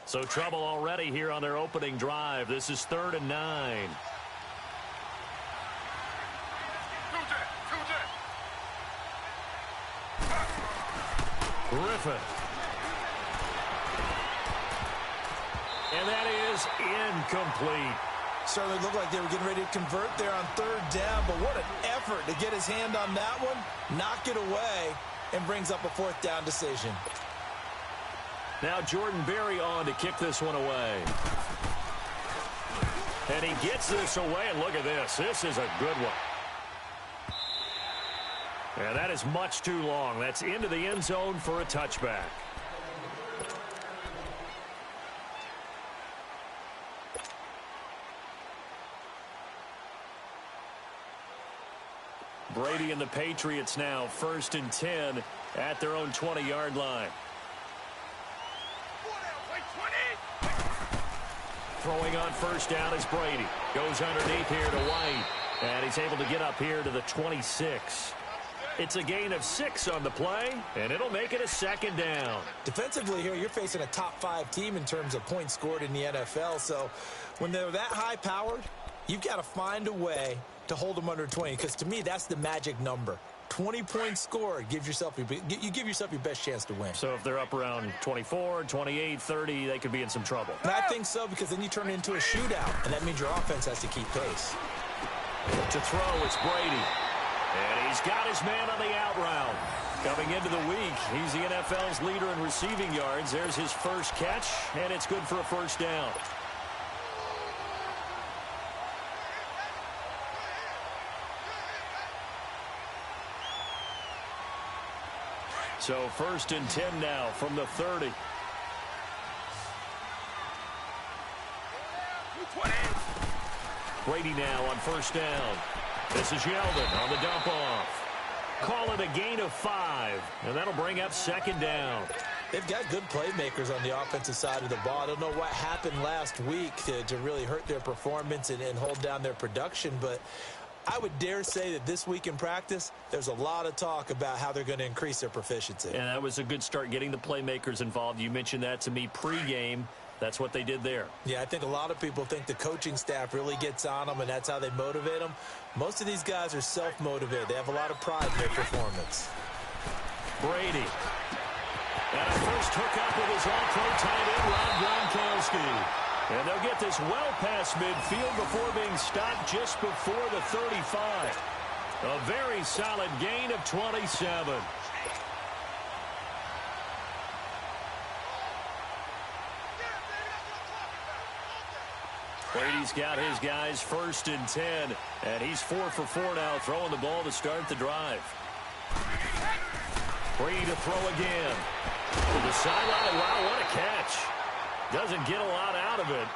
So trouble already here on their opening drive. This is 3rd and 9. Griffin. And that is incomplete. Certainly looked like they were getting ready to convert there on 3rd down, but what an effort to get his hand on that one, knock it away, and brings up a 4th down decision. Now Jordan Berry on to kick this one away. And he gets this away, and look at this. This is a good one. And that is much too long. That's into the end zone for a touchback. Brady and the Patriots now 1st and 10 at their own 20-yard line. Throwing on 1st down is Brady. Goes underneath here to White. And he's able to get up here to the 26. It's a gain of 6 on the play, and it'll make it a 2nd down. Defensively here, you're facing a top 5 team in terms of points scored in the NFL. So when they're that high-powered, you've got to find a way to hold them under 20, because to me, that's the magic number. 20 points scored, you give yourself your best chance to win. So if they're up around 24, 28, 30, they could be in some trouble. And I think so, because then you turn it into a shootout, and that means your offense has to keep pace. To throw, it's Brady. And he's got his man on the out route. Coming into the week, he's the NFL's leader in receiving yards. There's his first catch, and it's good for a 1st down. So 1st and 10 now from the 30. Brady now on 1st down. This is Yeldon on the dump off. Call it a gain of 5, and that'll bring up 2nd down. They've got good playmakers on the offensive side of the ball. I don't know what happened last week to really hurt their performance and hold down their production, but I would dare say that this week in practice, there's a lot of talk about how they're going to increase their proficiency. And that was a good start, getting the playmakers involved. You mentioned that to me pregame. That's what they did there. Yeah, I think a lot of people think the coaching staff really gets on them, and that's how they motivate them. Most of these guys are self-motivated. They have a lot of pride in their performance. Brady. And a first hookup with his all-pro tight end, Rob Gronkowski. And they'll get this well past midfield before being stopped just before the 35. A very solid gain of 27. Brady's got his guys 1st and 10, and he's 4 for 4 now, throwing the ball to start the drive. Brady to throw again. To the sideline. Wow, what a catch. Doesn't get a lot out of it,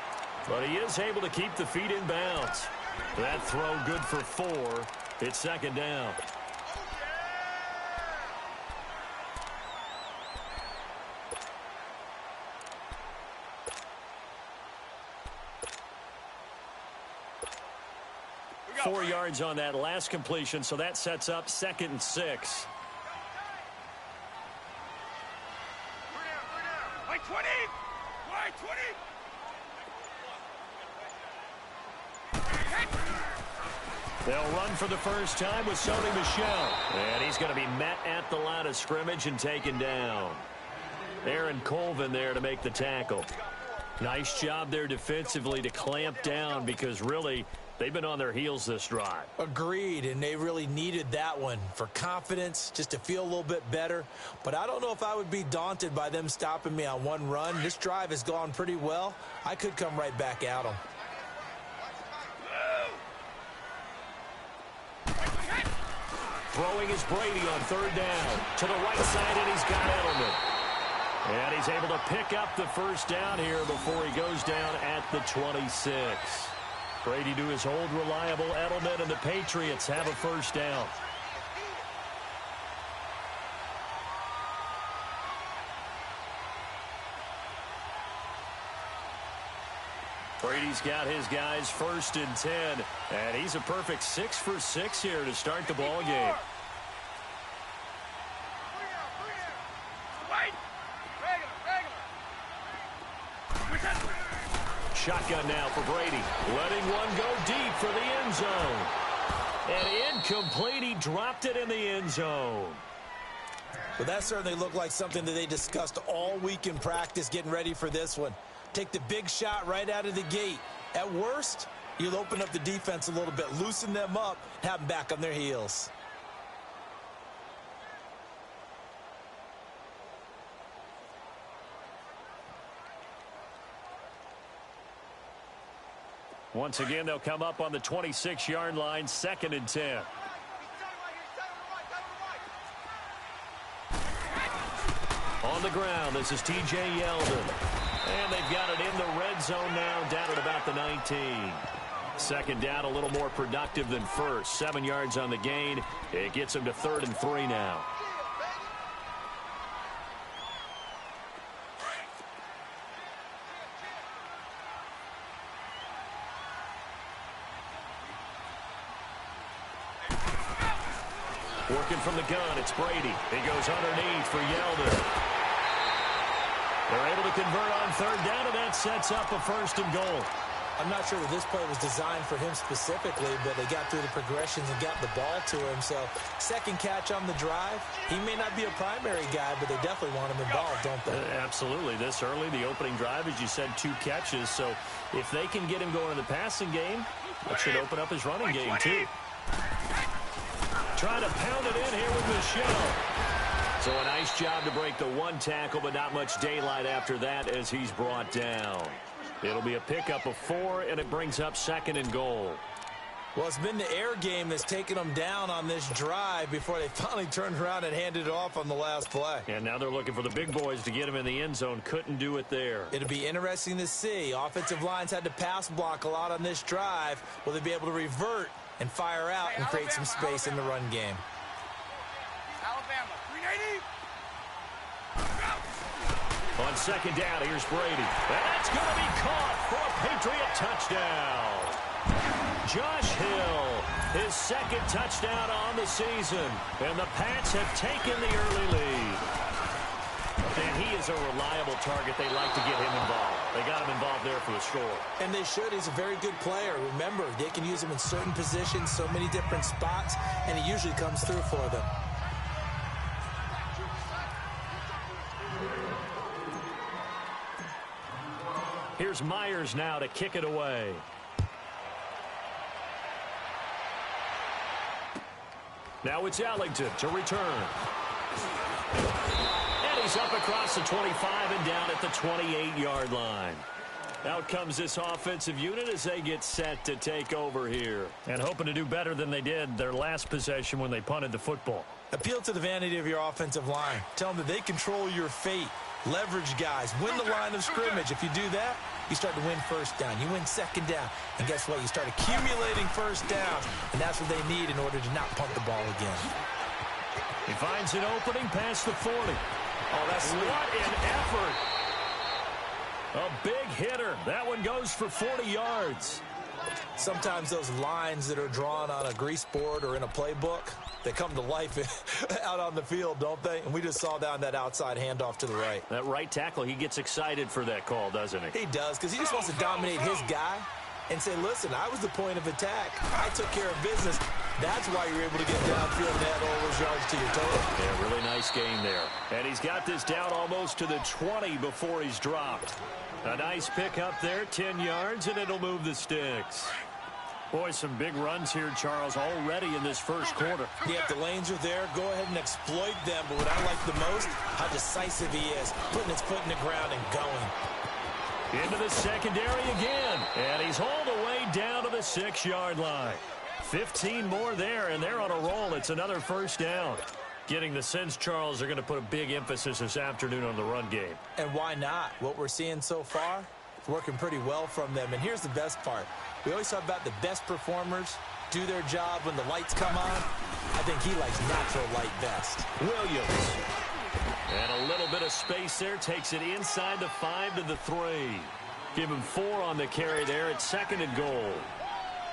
but he is able to keep the feet in bounds. That throw good for 4. It's 2nd down. Four yards on that last completion, so that sets up 2nd and 6. They'll run for the first time with Sony Michel. And he's going to be met at the line of scrimmage and taken down. Aaron Colvin there to make the tackle. Nice job there defensively to clamp down, because really they've been on their heels this drive. Agreed, and they really needed that one for confidence, just to feel a little bit better. But I don't know if I would be daunted by them stopping me on one run. This drive has gone pretty well. I could come right back at them. Throwing is Brady on 3rd down. To the right side, and he's got Edelman. And he's able to pick up the first down here before he goes down at the 26. Brady to his old reliable Edelman, and the Patriots have a first down. Brady's got his guys 1st and 10, and he's a perfect 6 for 6 here to start the ball game. Shotgun now for Brady. Letting one go deep for the end zone. And incomplete. He dropped it in the end zone. Well, that certainly looked like something that they discussed all week in practice getting ready for this one. Take the big shot right out of the gate. At worst, you'll open up the defense a little bit, loosen them up, have them back on their heels. Once again, they'll come up on the 26-yard line, 2nd and 10. On the ground, this is T.J. Yeldon. And they've got it in the red zone now, down at about the 19. Second down, a little more productive than first. 7 yards on the gain. It gets them to 3rd and 3 now. Working from the gun, it's Brady. He goes underneath for Yeldon. They're able to convert on 3rd down, and that sets up a 1st and goal. I'm not sure that this play was designed for him specifically, but they got through the progressions and got the ball to him. So, second catch on the drive. He may not be a primary guy, but they definitely want him involved, don't they? Absolutely. This early, the opening drive, as you said, 2 catches. So, if they can get him going in the passing game, that should open up his running game, too. Trying to pound it in here with Michelle. So a nice job to break the 1 tackle, but not much daylight after that as he's brought down. It'll be a pickup of 4, and it brings up 2nd and goal. Well, it's been the air game that's taken them down on this drive before they finally turned around and handed it off on the last play. And now they're looking for the big boys to get him in the end zone. Couldn't do it there. It'll be interesting to see. Offensive lines had to pass block a lot on this drive. Will they be able to revert and fire out and create some space in the run game? Alabama, 380. On 2nd down, here's Brady. That's going to be caught for a Patriot touchdown. Josh Hill, his 2nd touchdown on the season. And the Pats have taken the early lead. And he is a reliable target. They like to get him involved. They got him involved there for the score. And they should. He's a very good player. Remember, they can use him in certain positions, so many different spots, and he usually comes through for them. Here's Myers now to kick it away. Now it's Ellington to return. And he's up across the 25 and down at the 28-yard line. Out comes this offensive unit as they get set to take over here. And hoping to do better than they did their last possession when they punted the football. Appeal to the vanity of your offensive line. Tell them that they control your fate. Leverage guys. Win the line of scrimmage. If you do that, you start to win 1st down. You win 2nd down. And guess what? You start accumulating 1st down. And that's what they need in order to not punt the ball again. He finds an opening past the 40. Oh, that's sweet. What an effort. A big hitter. That one goes for 40 yards. Sometimes those lines that are drawn on a grease board or in a playbook, they come to life out on the field, don't they? And we just saw down that outside handoff to the right. That right tackle, he gets excited for that call, doesn't he? He does, because he just wants to dominate his guy and say, listen, I was the point of attack. I took care of business. That's why you're able to get downfield and add all those yards to your total. Yeah, really nice game there. And he's got this down almost to the 20 before he's dropped. A nice pickup there, 10 yards, and it'll move the sticks. Boy, some big runs here, Charles, already in this 1st quarter. Yeah, if the lanes are there, go ahead and exploit them. But what I like the most, how decisive he is, putting his foot in the ground and going. Into the secondary again, and he's hauled away down to the 6-yard line. 15 more there, and they're on a roll. It's another 1st down. Getting the sense, Charles, they're going to put a big emphasis this afternoon on the run game. And why not? What we're seeing so far, it's working pretty well from them. And here's the best part. We always talk about the best performers do their job when the lights come on. I think he likes natural light best. Williams. And a little bit of space there. Takes it inside the 5 to the 3. Give him 4 on the carry there. It's 2nd and goal.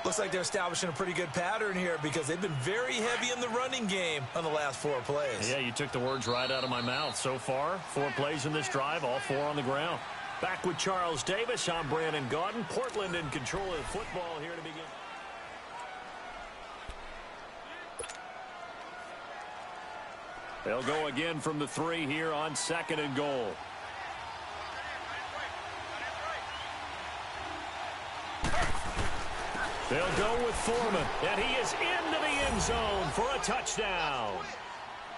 Looks like they're establishing a pretty good pattern here because they've been very heavy in the running game on the last 4 plays. Yeah, you took the words right out of my mouth. So far, 4 plays in this drive, all 4 on the ground. Back with Charles Davis, I'm Brandon Gaudin. Portland in control of football here to begin. They'll go again from the 3 here on 2nd and goal. They'll go with Foreman, and he is into the end zone for a touchdown.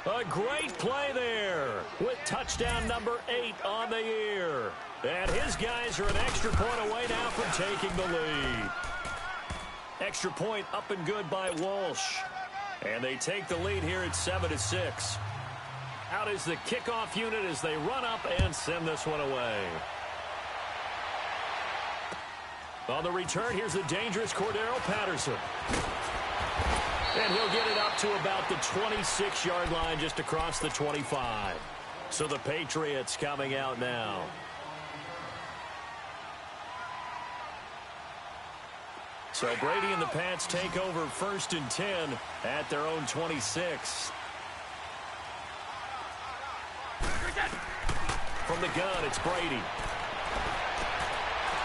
A great play there with touchdown number 8 on the year. And his guys are an extra point away now from taking the lead. Extra point up and good by Walsh. And they take the lead here at 7-6. Out is the kickoff unit as they run up and send this one away. On the return, here's the dangerous Cordero Patterson. And he'll get it up to about the 26-yard line just across the 25. So the Patriots coming out now. So Brady and the Pats take over 1st and 10 at their own 26. From the gun, it's Brady.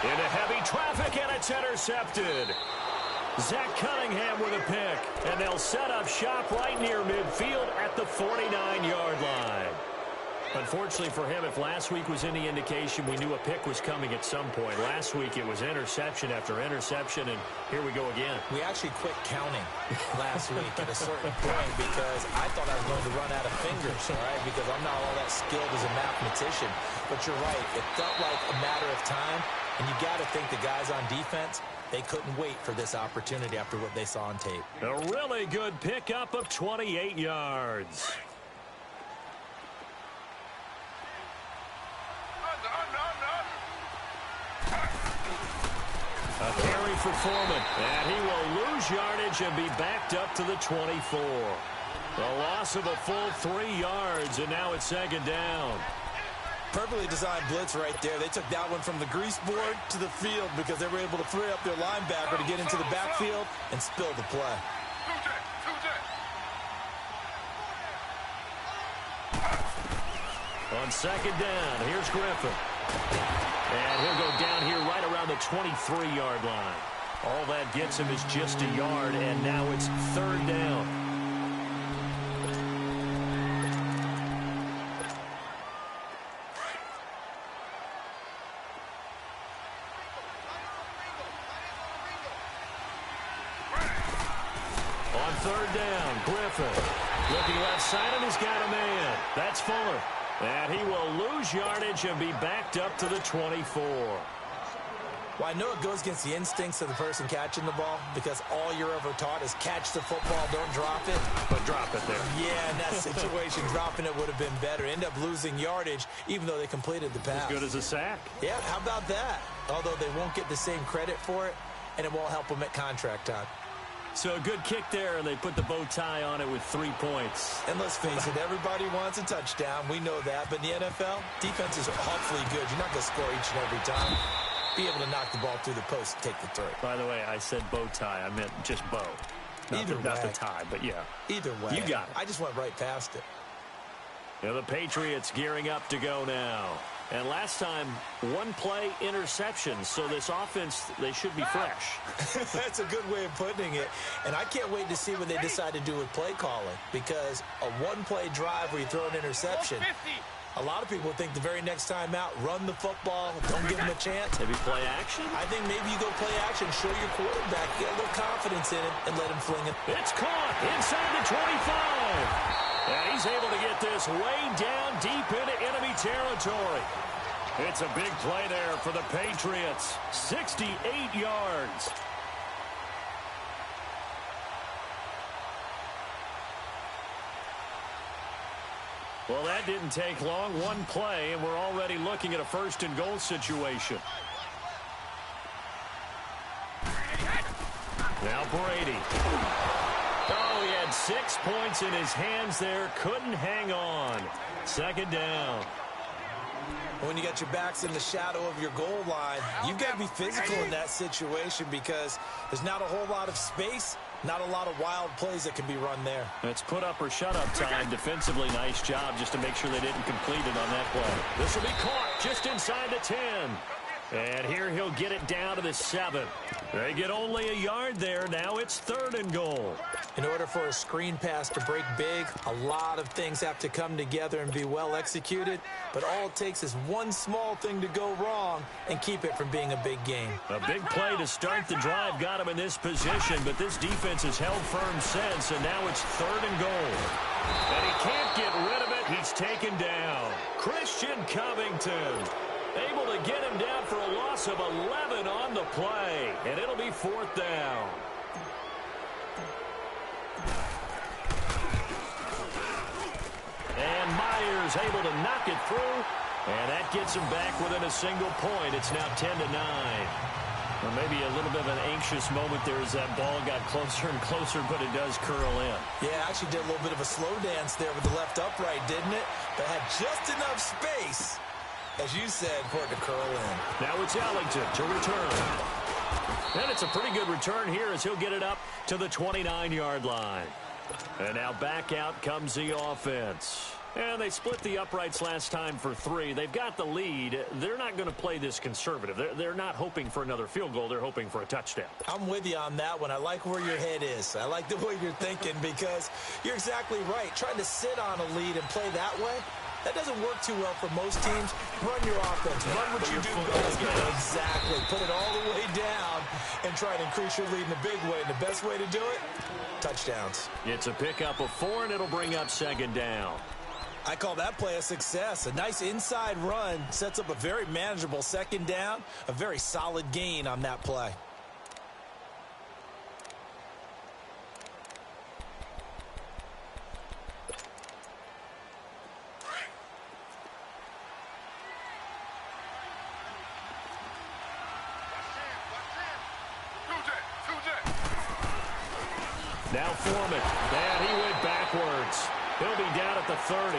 Into heavy traffic, and it's intercepted. Zach Cunningham with a pick, and they'll set up shop right near midfield at the 49-yard line. Unfortunately for him, if last week was any indication, we knew a pick was coming at some point. Last week it was interception after interception, and here we go again. We actually quit counting last week at a certain point because I thought I was going to run out of fingers, all right, because I'm not all that skilled as a mathematician. But you're right. It felt like a matter of time, and you got to think the guys on defense, they couldn't wait for this opportunity after what they saw on tape. A really good pickup of 28 yards. A carry for Foreman, and he will lose yardage and be backed up to the 24. A loss of a full 3 yards, and now it's 2nd down. Perfectly designed blitz right there. They took that one from the grease board to the field because they were able to free up their linebacker to get into the backfield and spill the play. On 2nd down, here's Griffin. And he'll go down here right around the 23-yard line. All that gets him is just a yard, and now it's 3rd down. On 3rd down, Griffin. Looking left side, and he's got a man. That's Fuller. And he will lose yardage and be backed up to the 24. Well, I know it goes against the instincts of the person catching the ball because all you're ever taught is catch the football, don't drop it. But drop it there. Yeah, in that situation, dropping it would have been better. End up losing yardage even though they completed the pass. As good as a sack. Yeah, how about that? Although they won't get the same credit for it, and it won't help them at contract time. So a good kick there, and they put the bow tie on it with 3 points. And let's face it, everybody wants a touchdown. We know that. But in the NFL, defense is awfully good. You're not going to score each and every time. Be able to knock the ball through the post and take the throw. By the way, I said bow tie. I meant just bow. Not the tie, but yeah. Either way. You got it. I just went right past it. Now the Patriots gearing up to go now. And last time, 1-play interception. So this offense, they should be fresh. That's a good way of putting it. And I can't wait to see what they decide to do with play calling. Because a 1-play drive where you throw an interception, a lot of people think the very next time out, run the football, don't give them a chance. Maybe play action? I think maybe you go play action, show your quarterback, get a little confidence in it, and let him fling it. It's caught inside the 25. And he's able to get this way down deep into enemy territory. It's a big play there for the Patriots. 68 yards. Well, that didn't take long. 1 play, and we're already looking at a 1st and goal situation. Now Brady. Oh, he had 6 points in his hands there. Couldn't hang on. 2nd down. When you got your backs in the shadow of your goal line, you've got to be physical in that situation because there's not a whole lot of space Not a lot of wild plays that can be run there. It's put up or shut up time. Defensively, nice job just to make sure they didn't complete it on that play. This will be caught just inside the 10. And here he'll get it down to the 7. They get only a yard there. Now it's 3rd and goal. In order for a screen pass to break big, a lot of things have to come together and be well executed. But all it takes is one small thing to go wrong and keep it from being a big game. A big play to start the drive got him in this position, but this defense has held firm since, and now it's 3rd and goal. And he can't get rid of it. He's taken down. Christian Covington able to get him down for a loss of 11 on the play, and it'll be 4th down. And Myers able to knock it through, and that gets him back within a single point. It's now 10-9. Or maybe a little bit of an anxious moment there as that ball got closer and closer, but it does curl in. Yeah, actually did a little bit of a slow dance there with the left upright, didn't it? But had just enough space, as you said, for it to curl in. Now it's Ellington to return. And it's a pretty good return here as he'll get it up to the 29-yard line. And now back out comes the offense. And they split the uprights last time for 3. They've got the lead. They're not going to play this conservative. They're not hoping for another field goal. They're hoping for a touchdown. I'm with you on that one. I like where your head is. I like the way you're thinking because you're exactly right. Trying to sit on a lead and play that way, that doesn't work too well for most teams. Run your offense. Run what you do best. Exactly. Put it all the way down and try to increase your lead in a big way. And the best way to do it, touchdowns. It's a pickup of 4, and it'll bring up 2nd down. I call that play a success. A nice inside run sets up a very manageable 2nd down. A very solid gain on that play. Now Foreman, and he went backwards. He'll be down at the 30.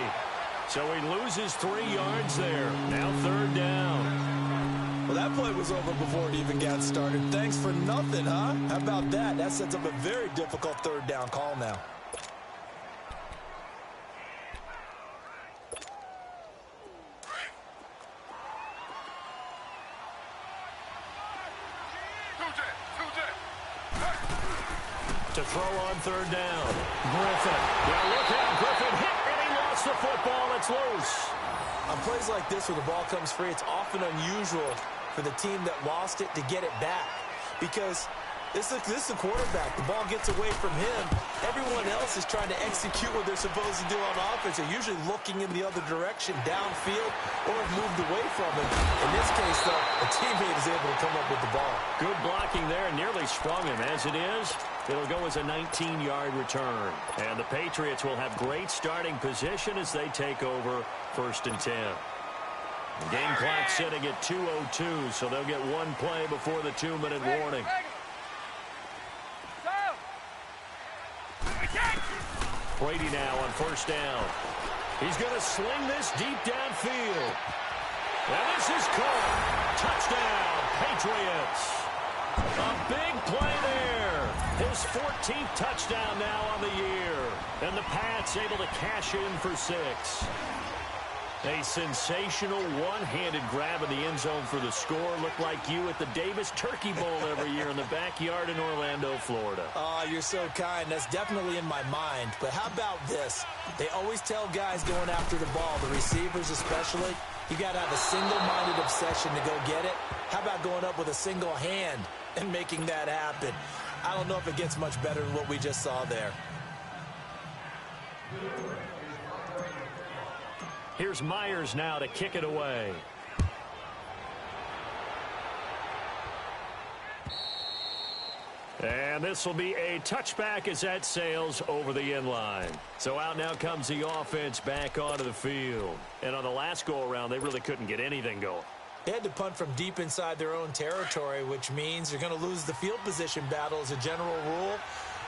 So he loses 3 yards there. Now 3rd down. Well, that play was over before it even got started. Thanks for nothing, huh? How about that? That sets up a very difficult 3rd down call now. To throw on 3rd down. Griffin. Now look out. Griffin hit, and he lost the football. It's loose. On plays like this where the ball comes free, it's often unusual for the team that lost it to get it back. Because this is the quarterback. The ball gets away from him. Everyone else is trying to execute what they're supposed to do on offense. They're usually looking in the other direction, downfield, or have moved away from him. In this case, though, a teammate is able to come up with the ball. Good blocking there. Nearly sprung him. As it is, it'll go as a 19-yard return. And the Patriots will have great starting position as they take over 1st and 10. The game clock sitting at 2:02, so they'll get one play before the 2-minute warning. Brady now on 1st down. He's going to sling this deep downfield. And this is caught. Touchdown, Patriots. A big play there. His 14th touchdown now on the year. And the Pats able to cash in for 6. A sensational one-handed grab in the end zone for the score. Looked like you at the Davis Turkey Bowl every year in the backyard in Orlando, Florida. Oh, you're so kind. That's definitely in my mind. But how about this? They always tell guys going after the ball, the receivers especially, you got to have a single-minded obsession to go get it. How about going up with a single hand and making that happen? I don't know if it gets much better than what we just saw there. Here's Myers now to kick it away. And this will be a touchback as that sails over the end line. So out now comes the offense back onto the field. And on the last go-around, they really couldn't get anything going. They had to punt from deep inside their own territory, which means you're going to lose the field position battle as a general rule.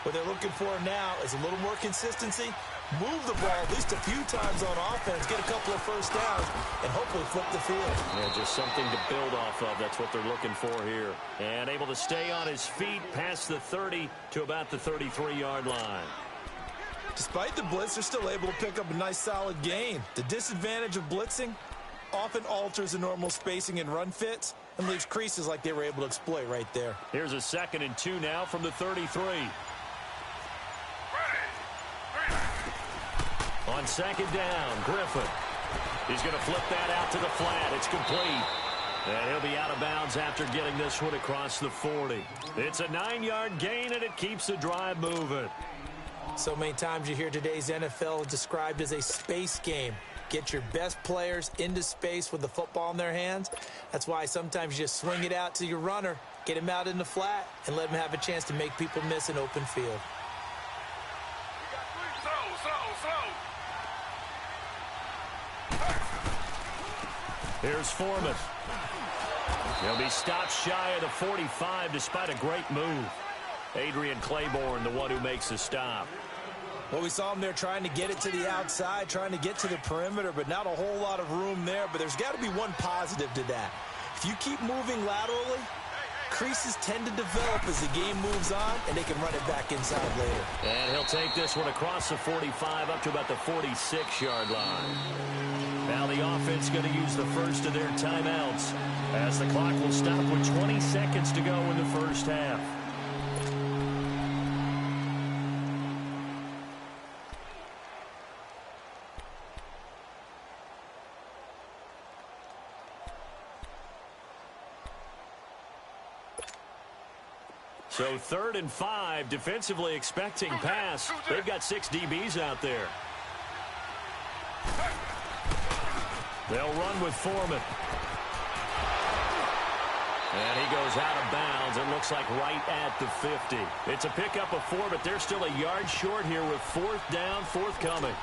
What they're looking for now is a little more consistency move the ball at least a few times on offense, get a couple of first downs, and hopefully flip the field. Yeah, just something to build off of. That's what they're looking for here. And able to stay on his feet past the 30 to about the 33-yard line. Despite the blitz, they're still able to pick up a nice solid gain. The disadvantage of blitzing often alters the normal spacing and run fits and leaves creases like they were able to exploit right there. Here's a 2nd and 2 now from the 33. On 2nd down, Griffin. He's going to flip that out to the flat. It's complete. And he'll be out of bounds after getting this one across the 40. It's a 9-yard gain, and it keeps the drive moving. So many times you hear today's NFL described as a space game. Get your best players into space with the football in their hands. That's why sometimes you just swing it out to your runner, get him out in the flat, and let him have a chance to make people miss an open field. Here's Foreman. He'll be stopped shy of the 45 despite a great move. Adrian Claiborne, the one who makes the stop. Well, we saw him there trying to get it to the outside, trying to get to the perimeter, but not a whole lot of room there. But there's got to be one positive to that. If you keep moving laterally, creases tend to develop as the game moves on, and they can run it back inside later. And he'll take this one across the 45 up to about the 46-yard line. Now the offense going to use the first of their timeouts as the clock will stop with 20 seconds to go in the first half. So 3rd and 5, defensively expecting pass. They've got 6 DBs out there. They'll run with Foreman. And he goes out of bounds. It looks like right at the 50. It's a pickup of 4, but they're still a yard short here with 4th down, forthcoming.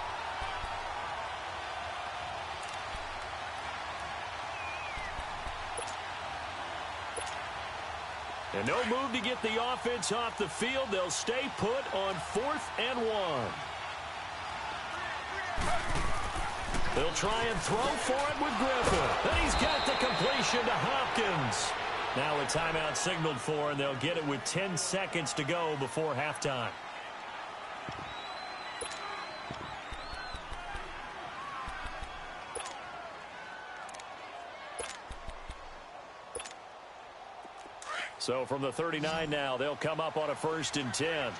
And no move to get the offense off the field. They'll stay put on 4th and 1. They'll try and throw for it with Griffin. And he's got the completion to Hopkins. Now a timeout signaled for, and they'll get it with 10 seconds to go before halftime. So from the 39 now, they'll come up on a 1st and 10.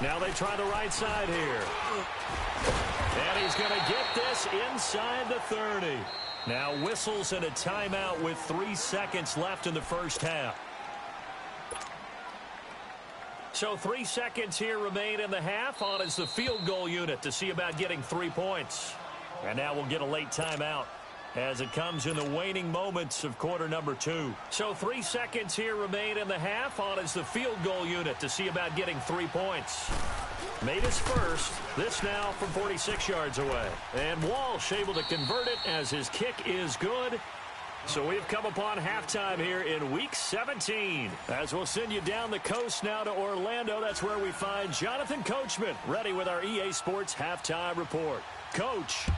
Now they try the right side here. And he's going to get this inside the 30. Now whistles and a timeout with 3 seconds left in the first half. So 3 seconds here remain in the half. On is the field goal unit to see about getting 3 points. And now we'll get a late timeout as it comes in the waning moments of quarter number 2. So 3 seconds here remain in the half. On is the field goal unit to see about getting 3 points. Made his first. This now from 46 yards away. And Walsh able to convert it as his kick is good. So we've come upon halftime here in Week 17. As we'll send you down the coast now to Orlando, that's where we find Jonathan Coachman ready with our EA Sports Halftime Report. Coach.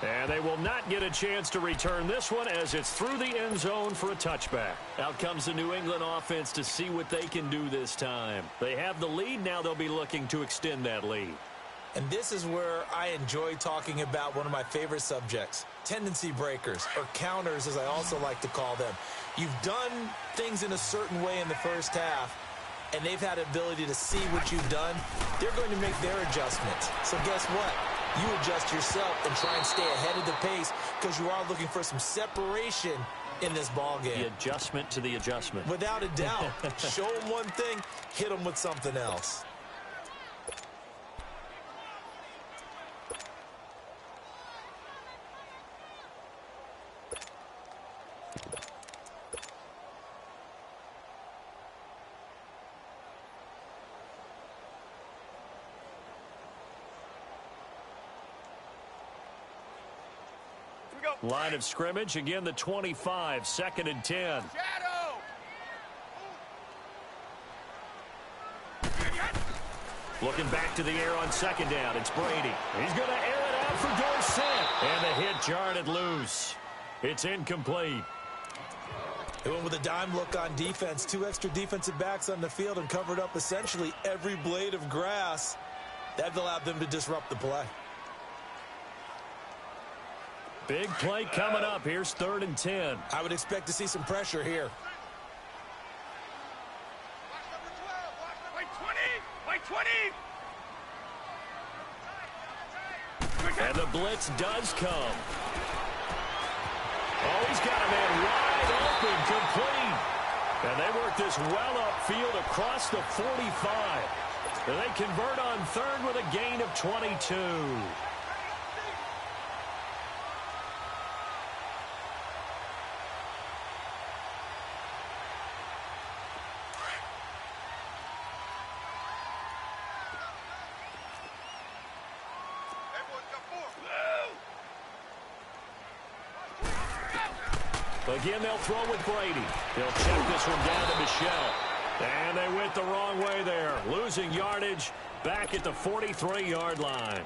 And they will not get a chance to return this one as it's through the end zone for a touchback. Out comes the New England offense to see what they can do this time. They have the lead. Now they'll be looking to extend that lead. And this is where I enjoy talking about one of my favorite subjects, tendency breakers, or counters as I also like to call them. You've done things in a certain way in the first half, and they've had the ability to see what you've done. They're going to make their adjustments. So guess what? You adjust yourself and try and stay ahead of the pace because you are looking for some separation in this ball game. The adjustment to the adjustment. Without a doubt. Show them one thing, hit them with something else. Line of scrimmage, again the 25, 2nd and 10. Shadow. Looking back to the air on 2nd down. It's Brady. He's going to air it out for Dorsett. And the hit jarred it loose. It's incomplete. They went with a dime look on defense. 2 extra defensive backs on the field and covered up essentially every blade of grass. That allowed them to disrupt the play. Big play coming up. Here's 3rd and 10. I would expect to see some pressure here. Wait 20. Wait 20. And the blitz does come. Oh, he's got a man wide open, complete. And they work this well upfield across the 45. And they convert on 3rd with a gain of 22. Again, they'll throw with Brady. They'll check this one down to Michelle. And they went the wrong way there. Losing yardage back at the 43-yard line.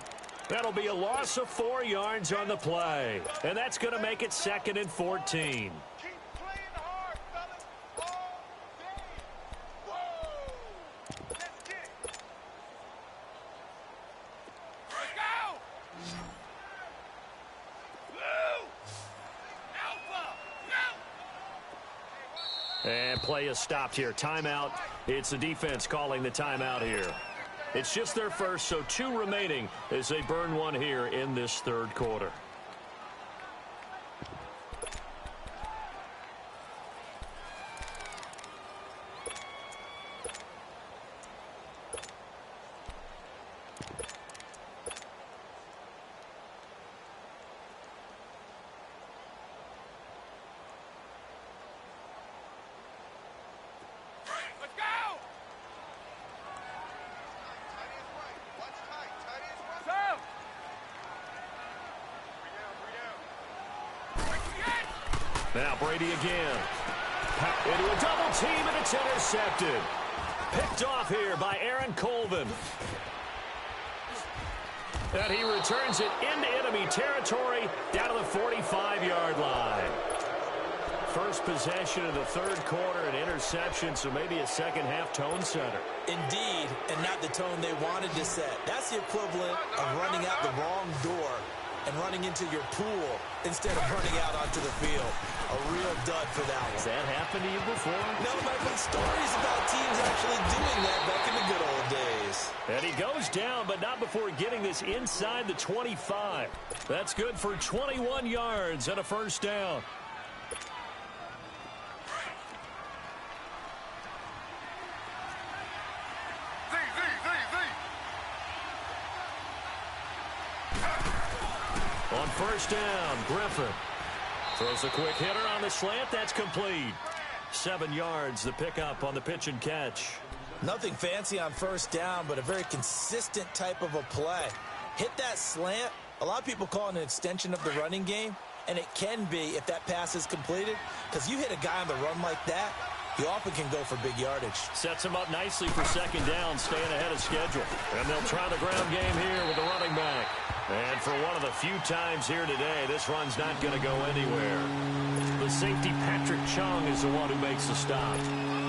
That'll be a loss of 4 yards on the play. And that's going to make it 2nd and 14. Keep playing hard, fellas. All day. Whoa. Let's get it. Let's go. Woo. Alpha. No. And play is stopped here. Timeout. It's the defense calling the timeout here. It's just their first, so 2 remaining as they burn one here in this 3rd quarter. Let's go. Now Brady again. Into a double team, and it's intercepted. Picked off here by Aaron Colvin. And he returns it into enemy territory down to the 45-yard line. First possession of the 3rd quarter, an interception, so maybe a second-half tone setter. Indeed, and not the tone they wanted to set. That's the equivalent of running out the wrong door and running into your pool instead of running out onto the field. A real dud for that one. Has that happened to you before? No, but I've heard stories about teams actually doing that back in the good old days. And he goes down, but not before getting this inside the 25. That's good for 21 yards and a first down. On first down, Griffin throws a quick hitter on the slant. That's complete. 7 yards, the pickup on the pitch and catch. Nothing fancy on first down, but a very consistent type of a play. Hit that slant. A lot of people call it an extension of the running game, and it can be if that pass is completed, because you hit a guy on the run like that, you often can go for big yardage. Sets him up nicely for second down, staying ahead of schedule. And they'll try the ground game here with the running back. And for one of the few times here today, this run's not going to go anywhere. The safety, Patrick Chung, is the one who makes the stop.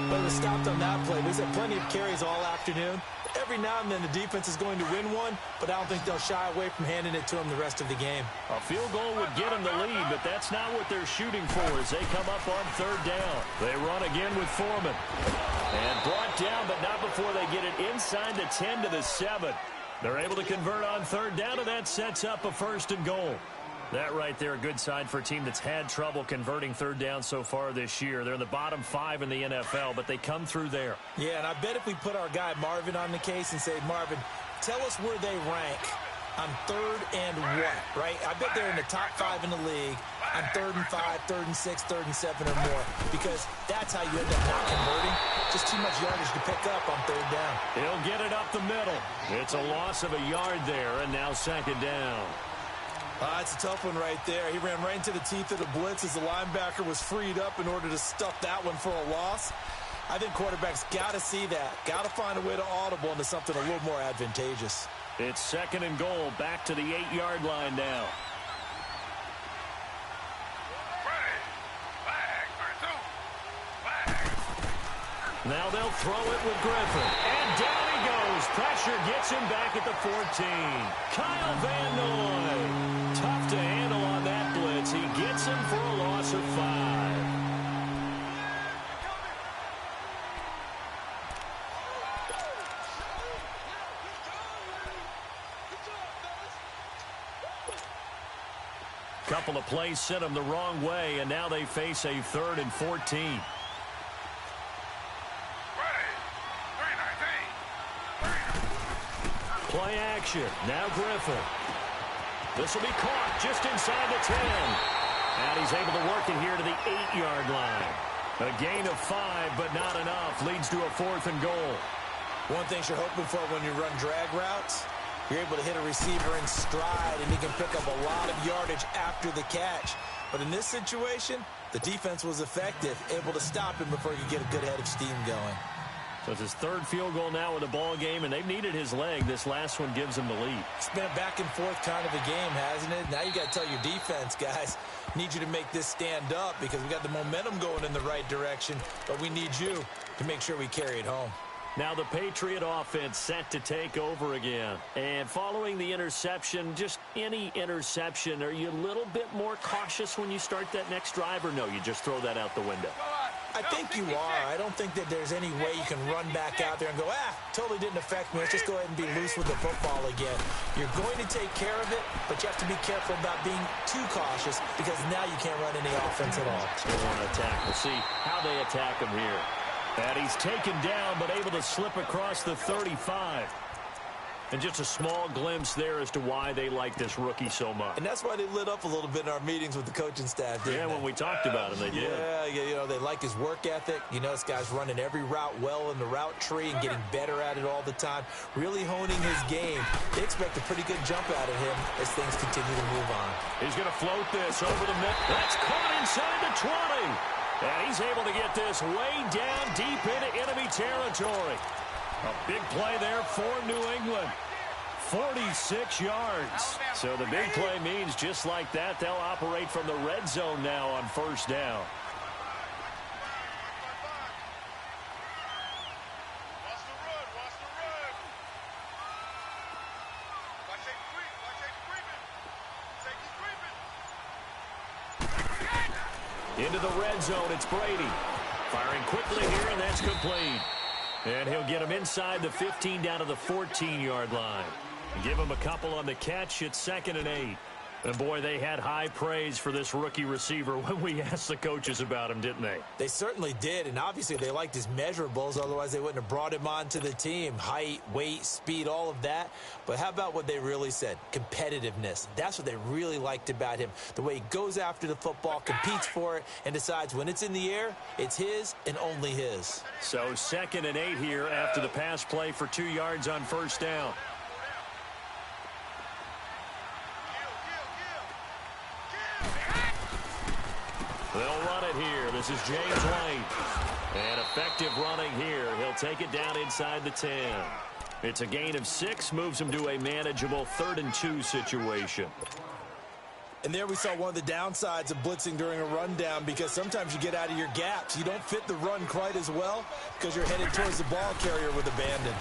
But it was stopped on that play. He's had plenty of carries all afternoon. Every now and then the defense is going to win one, but I don't think they'll shy away from handing it to him the rest of the game. A field goal would get them the lead, but that's not what they're shooting for as they come up on third down. They run again with Foreman. And brought down, but not before they get it inside the 10 to the 7. They're able to convert on third down, and that sets up a first and goal. That right there, a good sign for a team that's had trouble converting third down so far this year. They're in the bottom 5 in the NFL, but they come through there. Yeah, and I bet if we put our guy Marvin on the case and say, Marvin, tell us where they rank on 3rd and 1, right? I bet they're in the top 5 in the league on 3rd and 5, 3rd and 6, 3rd and 7 or more, because that's how you end up not converting. Just too much yardage to pick up on third down. He'll get it up the middle. It's a loss of a yard there, and now second down. It's a tough one right there. He ran right into the teeth of the blitz as the linebacker was freed up in order to stuff that one for a loss. I think quarterbacks got to see that. Got to find a way to audible into something a little more advantageous. It's 2nd and goal, back to the 8-yard line now. Now they'll throw it with Griffin. And down he goes. Pressure gets him back at the 14. Kyle Van Noy. Tough to handle on that blitz. He gets him for a loss of 5. Couple of plays sent them the wrong way, and now they face a 3rd and 14. Play action. Now Griffin. This will be caught just inside the 10. And he's able to work it here to the 8-yard line. A gain of 5, but not enough. Leads to a 4th and goal. One thing you're hoping for when you run drag routes, you're able to hit a receiver in stride, and he can pick up a lot of yardage after the catch. But in this situation, the defense was effective, able to stop him before he could get a good head of steam going. So it's his 3rd field goal now in the ball game, and they've needed his leg. This last one gives him the lead. It's been a back and forth kind of a game, hasn't it? Now you got to tell your defense, guys, need you to make this stand up because we got the momentum going in the right direction, but we need you to make sure we carry it home. Now the Patriot offense set to take over again. And following the interception, just any interception, are you a little bit more cautious when you start that next drive, or no, you just throw that out the window? I think you are. I don't think that there's any way you can run back out there and go, totally didn't affect me. Let's just go ahead and be loose with the football again. You're going to take care of it, but you have to be careful about being too cautious because now you can't run any offense at all. Still want to attack. We'll see how they attack him here. And he's taken down, but able to slip across the 35. And just a small glimpse there as to why they like this rookie so much. And that's why they lit up a little bit in our meetings with the coaching staff, didn't they? When we talked about him, they did. Yeah, they like his work ethic. You know, this guy's running every route well in the route tree and getting better at it all the time, really honing his game. They expect a pretty good jump out of him as things continue to move on. He's going to float this over the middle. That's caught inside the 20. And he's able to get this way down deep into enemy territory. A big play there for New England. 46 yards. So the big play means just like that, they'll operate from the red zone now on 1st down. Into the red zone, it's Brady. Firing quickly here, and that's complete. And he'll get him inside the 15 down to the 14-yard line. Give him a couple on the catch. It's 2nd and 8. And, boy, they had high praise for this rookie receiver when we asked the coaches about him, didn't they? They certainly did, and obviously they liked his measurables. Otherwise, they wouldn't have brought him onto the team. Height, weight, speed, all of that. But how about what they really said? Competitiveness. That's what they really liked about him. The way he goes after the football, competes for it, and decides when it's in the air, it's his and only his. So 2nd and 8 here after the pass play for 2 yards on 1st down. They'll run it here. This is James White. And effective running here. He'll take it down inside the 10. It's a gain of 6. Moves him to a manageable 3rd and 2 situation. And there we saw one of the downsides of blitzing during a rundown because sometimes you get out of your gaps. You don't fit the run quite as well because you're headed towards the ball carrier with abandon.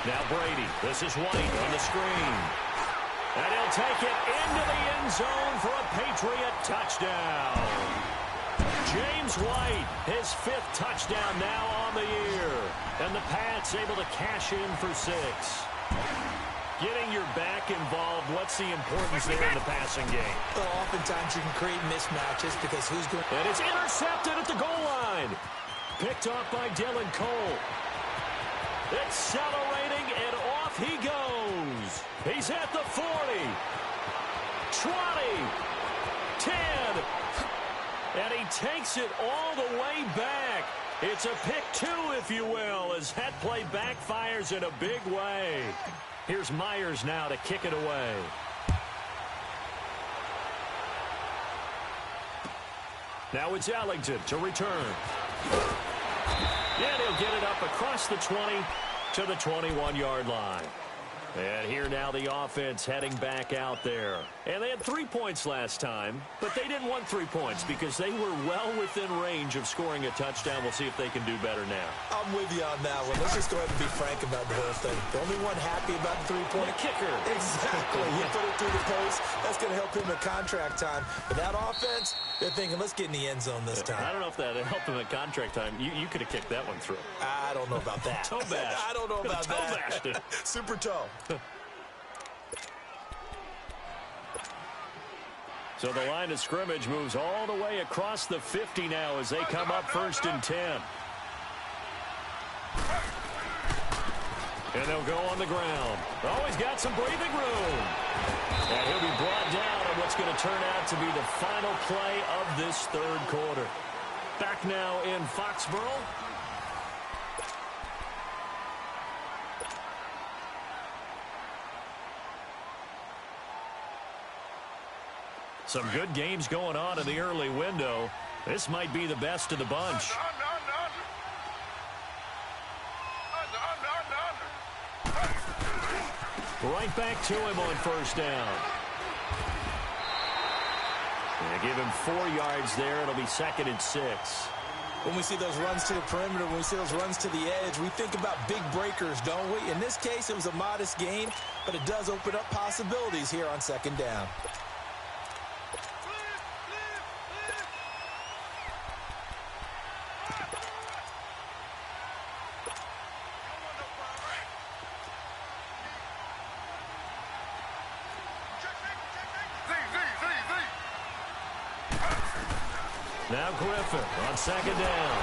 Now Brady. This is White on the screen. And he'll take it into the end zone for a Patriot touchdown. James White, his 5th touchdown now on the year. And the Pats able to cash in for 6. Getting your back involved, what's the importance there in the passing game? Well, oftentimes you can create mismatches because who's going... And it's intercepted at the goal line. Picked off by Dylan Cole. Accelerating, and off he goes. He's at the 40, 20, 10, and he takes it all the way back. It's a pick 2, if you will, as that play backfires in a big way. Here's Myers now to kick it away. Now it's Ellington to return. And he'll get it up across the 20 to the 21-yard line. And here now the offense heading back out there. And they had 3 points last time, but they didn't want 3 points because they were well within range of scoring a touchdown. We'll see if they can do better now. I'm with you on that one. Let's just go ahead and be frank about the whole thing. The only one happy about the three-point kicker. Exactly. He put it through the post. That's going to help him at contract time. But that offense, they're thinking, let's get in the end zone this time. I don't know if that helped him at contract time. You could have kicked that one through. I don't know about that. Toe bash. I don't know about toe that. Bashed it. Super toe. So the line of scrimmage moves all the way across the 50 now as they come up 1st and 10. And they'll go on the ground. Oh, he's got some breathing room. And he'll be brought down on what's going to turn out to be the final play of this 3rd quarter. Back now in Foxborough. Some good games going on in the early window. This might be the best of the bunch. Right back to him on 1st down. And give him 4 yards there. It'll be 2nd and 6. When we see those runs to the perimeter, when we see those runs to the edge, we think about big breakers, don't we? In this case, it was a modest gain, but it does open up possibilities here on 2nd down. Now Griffin on 2nd down.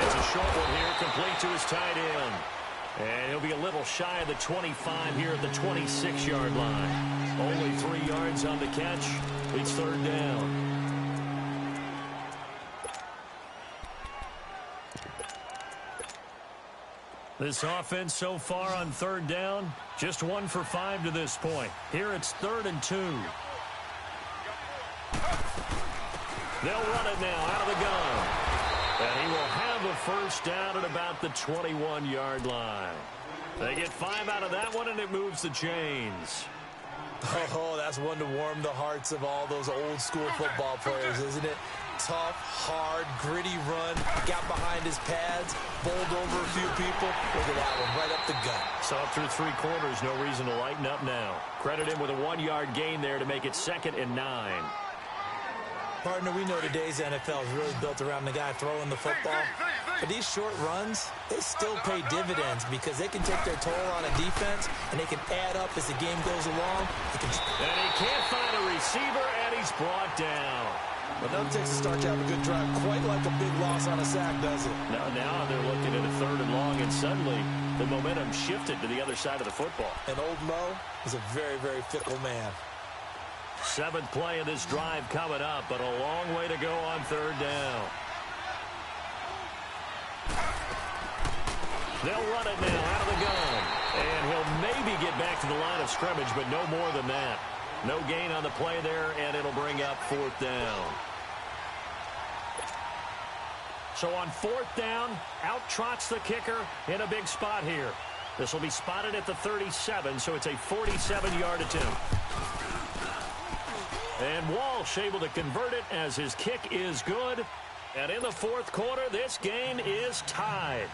It's a short one here, complete to his tight end. And he'll be a little shy of the 25 here at the 26-yard line. Only 3 yards on the catch. It's 3rd down. This offense so far on 3rd down, just 1 for 5 to this point. Here it's 3rd and 2. They'll run it now out of the gun. And he will have a 1st down at about the 21-yard line. They get 5 out of that one, and it moves the chains. Oh, that's one to warm the hearts of all those old-school football players, isn't it? Tough, hard, gritty run. Got behind his pads, bowled over a few people. Look at that one, right up the gut. So up through 3 quarters, no reason to lighten up now. Credit him with a 1-yard gain there to make it 2nd and 9. Partner, we know today's NFL is really built around the guy throwing the football. But these short runs, they still pay dividends because they can take their toll on a defense, and they can add up as the game goes along. And he can't find a receiver, and he's brought down. But no takes to start to have a good drive, quite like a big loss on a sack, does it? Now they're looking at a 3rd and long, and suddenly the momentum shifted to the other side of the football. And old Mo is a very, very fickle man. 7th play of this drive coming up, but a long way to go on 3rd down. They'll run it now out of the gun. And he'll maybe get back to the line of scrimmage, but no more than that. No gain on the play there, and it'll bring up 4th down. So on 4th down, out trots the kicker in a big spot here. This will be spotted at the 37, so it's a 47-yard attempt. And Walsh able to convert it as his kick is good. And in the 4th quarter, this game is tied.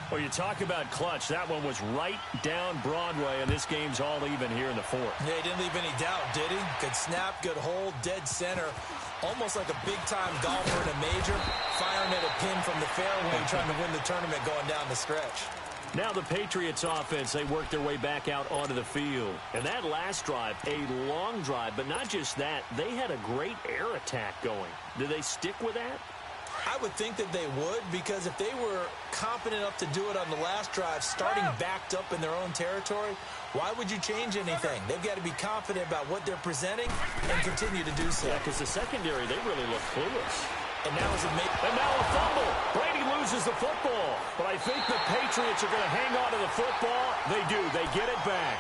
Well, you talk about clutch. That one was right down Broadway, and this game's all even here in the 4th. Yeah, he didn't leave any doubt, did he? Good snap, good hold, dead center. Almost like a big-time golfer in a major, firing at a pin from the fairway, trying to win the tournament going down the stretch. Now the Patriots offense, they work their way back out onto the field. And that last drive, a long drive, but not just that, they had a great air attack going. Do they stick with that? I would think that they would, because if they were confident enough to do it on the last drive, starting backed up in their own territory, why would you change anything? They've got to be confident about what they're presenting and continue to do so. Yeah, because the secondary, they really look clueless. And now a fumble. Brady loses the football. But I think the Patriots are going to hang on to the football. They do. They get it back.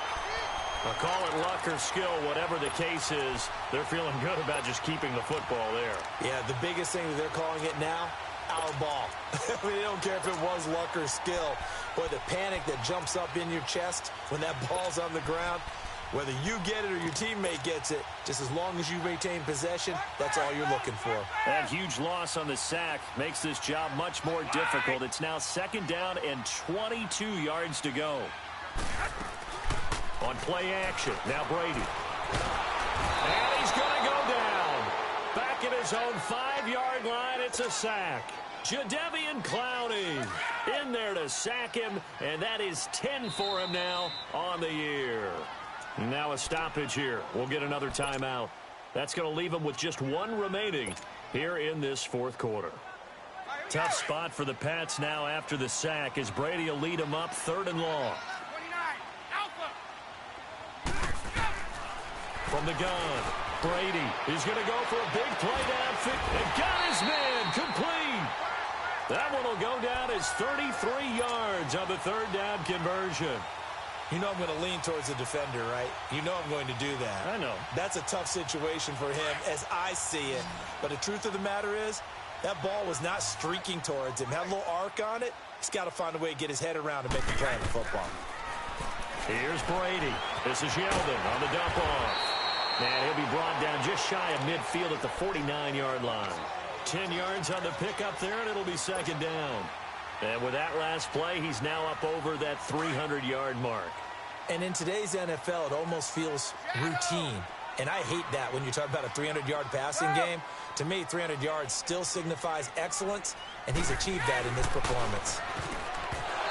I'll call it luck or skill, whatever the case is. They're feeling good about just keeping the football there. Yeah, the biggest thing that they're calling it now, our ball. I mean, they don't care if it was luck or skill. Boy, the panic that jumps up in your chest when that ball's on the ground, whether you get it or your teammate gets it, just as long as you maintain possession, that's all you're looking for. That huge loss on the sack makes this job much more difficult. It's now 2nd down and 22 yards to go. On play action, now Brady. And he's going to go down. Back at his own 5-yard line, it's a sack. Jadeveon Clowney in there to sack him, and that is 10 for him now on the year. Now a stoppage here. We'll get another timeout. That's going to leave him with just 1 remaining here in this 4th quarter. Tough spot for the Pats now after the sack as Brady will lead them up 3rd and long. From the gun, Brady is going to go for a big play downfield and got his man complete. That one will go down as 33 yards on the 3rd down conversion. You know I'm going to lean towards the defender, right? You know I'm going to do that. I know. That's a tough situation for him as I see it. But the truth of the matter is, that ball was not streaking towards him. Had a little arc on it. He's got to find a way to get his head around and make a play on the football. Here's Brady. This is Yeldon on the dump off. And he'll be brought down just shy of midfield at the 49-yard line. 10 yards on the pickup there, and it'll be 2nd down. And with that last play, he's now up over that 300-yard mark. And in today's NFL, it almost feels routine. And I hate that when you talk about a 300-yard passing game. To me, 300 yards still signifies excellence, and he's achieved that in this performance.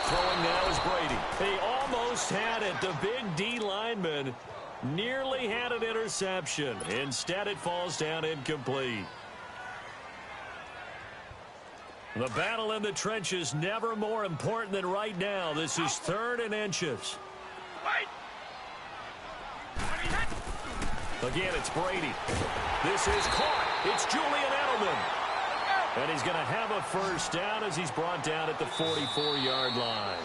Throwing now is Brady. He almost had it. The big D lineman nearly had an interception. Instead, it falls down incomplete. The battle in the trenches never more important than right now. This is 3rd and inches. Again, it's Brady. This is caught. It's Julian Edelman. And he's going to have a 1st down as he's brought down at the 44-yard line.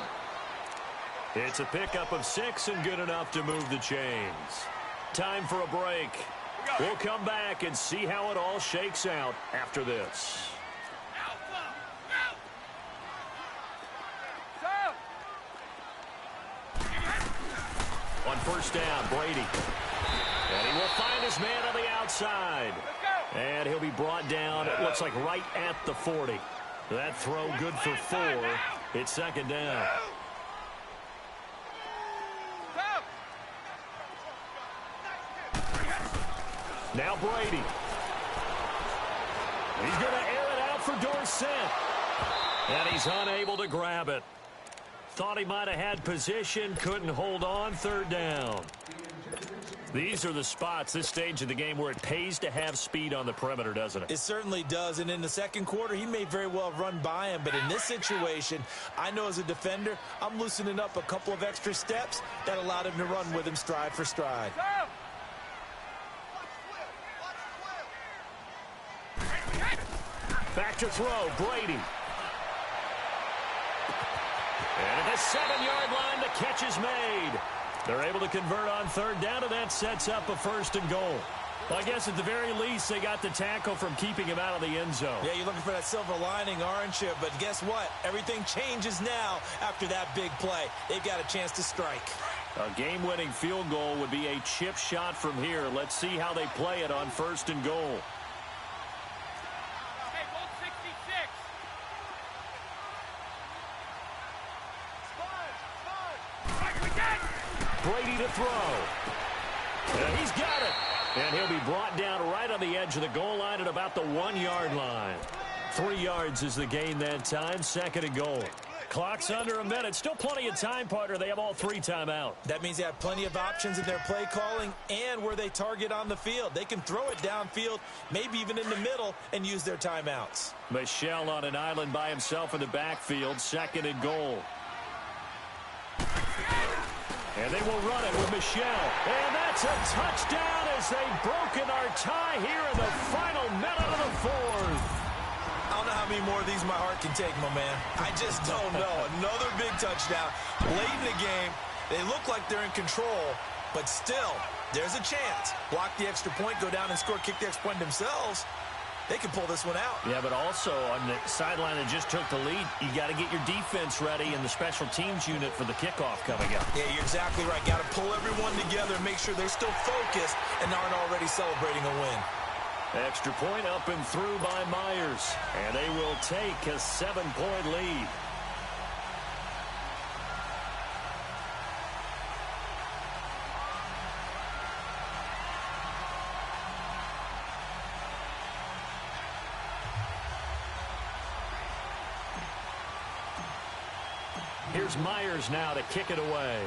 It's a pickup of 6 and good enough to move the chains. Time for a break. We'll come back and see how it all shakes out after this. On 1st down, Brady. And he will find his man on the outside. And he'll be brought down, it looks like right at the 40. That throw good for 4. It's 2nd down. Now Brady. He's going to air it out for Dorsett. And he's unable to grab it. Thought he might have had position, couldn't hold on, 3rd down. These are the spots, this stage of the game, where it pays to have speed on the perimeter, doesn't it? It certainly does, and in the 2nd quarter, he may very well run by him, but in this situation, I know as a defender, I'm loosening up a couple of extra steps that allowed him to run with him stride for stride. Back to throw, Brady. And at the 7-yard line, the catch is made. They're able to convert on 3rd down, and that sets up a 1st and goal. Well, I guess at the very least, they got the tackle from keeping him out of the end zone. Yeah, you're looking for that silver lining, aren't you? But guess what? Everything changes now after that big play. They've got a chance to strike. A game-winning field goal would be a chip shot from here. Let's see how they play it on 1st and goal. Brady to throw. And he's got it. And he'll be brought down right on the edge of the goal line at about the 1-yard line. 3 yards is the gain that time. 2nd and goal. Clock's under a minute. Still plenty of time, partner. They have all 3 timeout. That means they have plenty of options in their play calling and where they target on the field. They can throw it downfield, maybe even in the middle, and use their timeouts. Michel on an island by himself in the backfield. 2nd and goal. And they will run it with Michel. And that's a touchdown as they've broken our tie here in the final minute of the 4th. I don't know how many more of these my heart can take, my man. I just don't know. Another big touchdown. Late in the game, they look like they're in control. But still, there's a chance. Block the extra point, go down and score, kick the extra point themselves. They can pull this one out. Yeah, but also on the sideline that just took the lead, you got to get your defense ready and the special teams unit for the kickoff coming up. Yeah, you're exactly right. Got to pull everyone together and make sure they're still focused and aren't already celebrating a win. Extra point up and through by Myers. And they will take a 7-point lead. Here's Myers now to kick it away.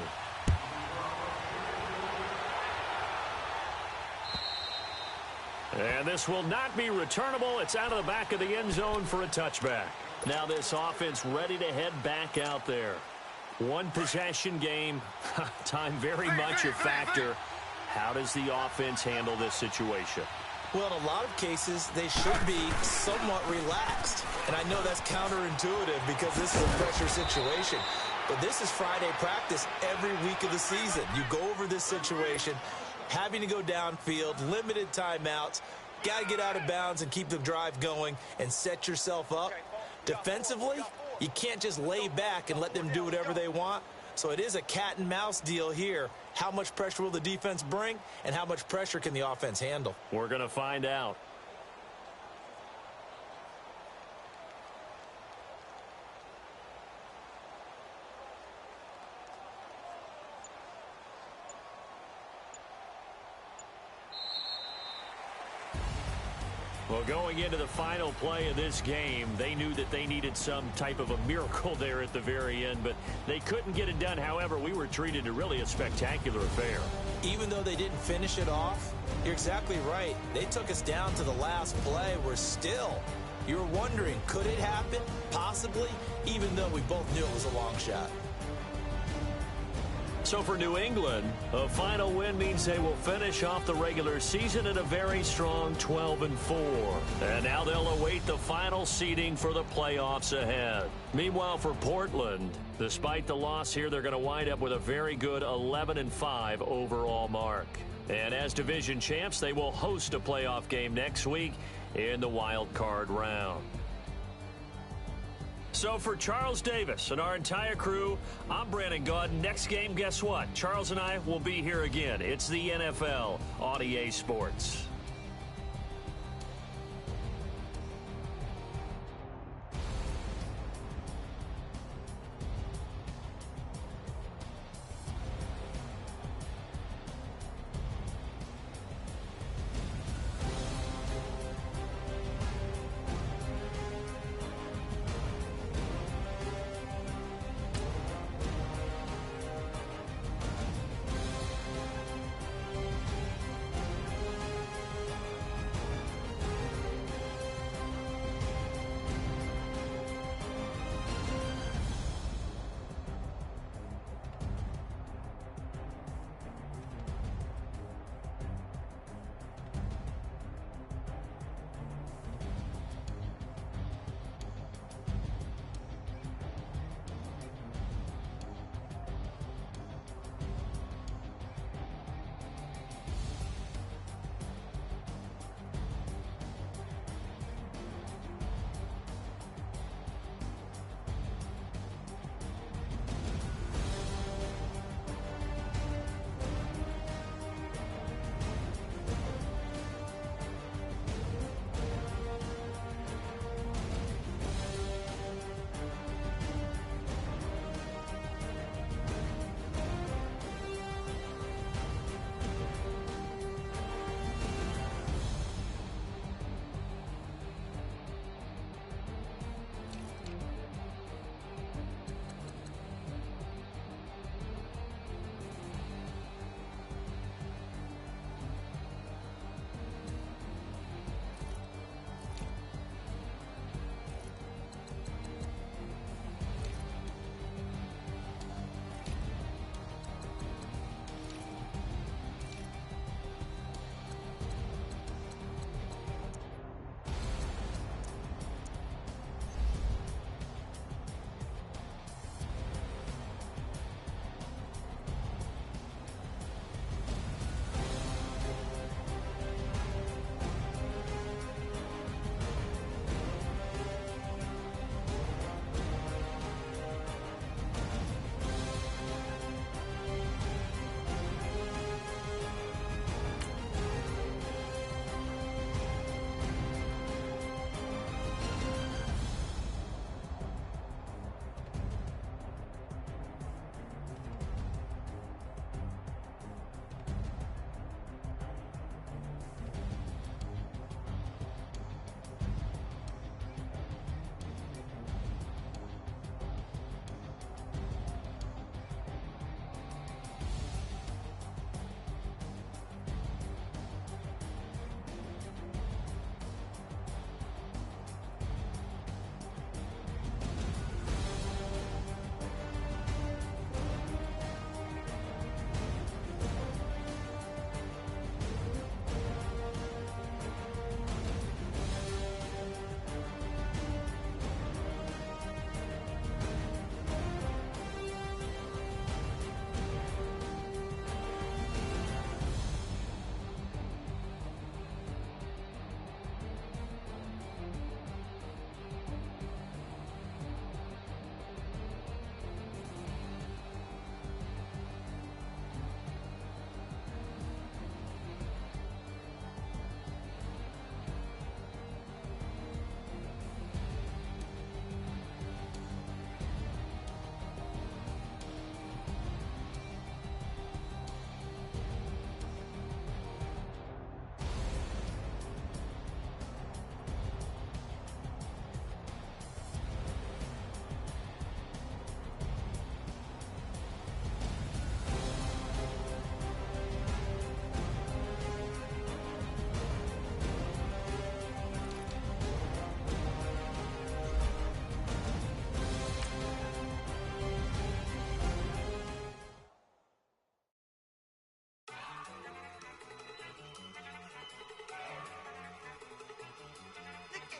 And this will not be returnable. It's out of the back of the end zone for a touchback. Now this offense ready to head back out there. One possession game. Time very much a factor. How does the offense handle this situation? Well, in a lot of cases, they should be somewhat relaxed. And I know that's counterintuitive because this is a pressure situation. But this is Friday practice every week of the season. You go over this situation, having to go downfield, limited timeouts, got to get out of bounds and keep the drive going and set yourself up. Defensively, you can't just lay back and let them do whatever they want. So it is a cat and mouse deal here. How much pressure will the defense bring, and how much pressure can the offense handle? We're going to find out. Well, going into the final play of this game, they knew that they needed some type of a miracle there at the very end, but they couldn't get it done. However, we were treated to really a spectacular affair. Even though they didn't finish it off, you're exactly right. They took us down to the last play. We're still, you're wondering, could it happen? Possibly, even though we both knew it was a long shot. So for New England, a final win means they will finish off the regular season at a very strong 12-4. And now they'll await the final seeding for the playoffs ahead. Meanwhile, for Portland, despite the loss here, they're going to wind up with a very good 11-5 overall mark. And as division champs, they will host a playoff game next week in the wild card round. So for Charles Davis and our entire crew, I'm Brandon Gaudin. Next game, guess what? Charles and I will be here again. It's the NFL on EA Sports.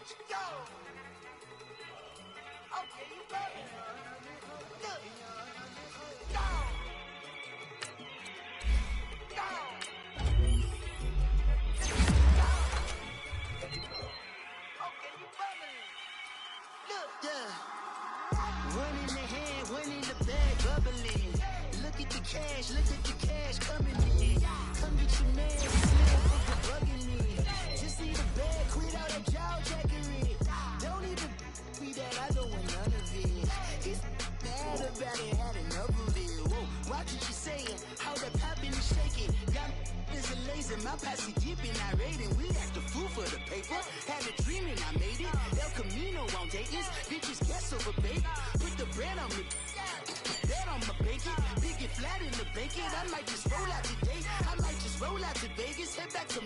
Go! Okay, you got it. Look. Go! Go! Okay, you bubbling. Look. Yeah. One in the hand, one in the bag, bubbling. Look at the cash coming in. Come get your man, slim for the bugging me. Just need a bag, quit all that jaw jackery. Don't even be that, I don't want none of it. He's mad about it, had enough of it. Whoa, watch what you saying, how that popping and shaking. Got is a laser, my posse dipping, I raiding. We act the fool for the paper. Had a dream and I made it. El Camino on Dayton's, bitches guess over baby. Put the bread on me. Bet on my bacon, big and flat in the bacon. I might just roll out today. I might just roll out to Vegas, head back to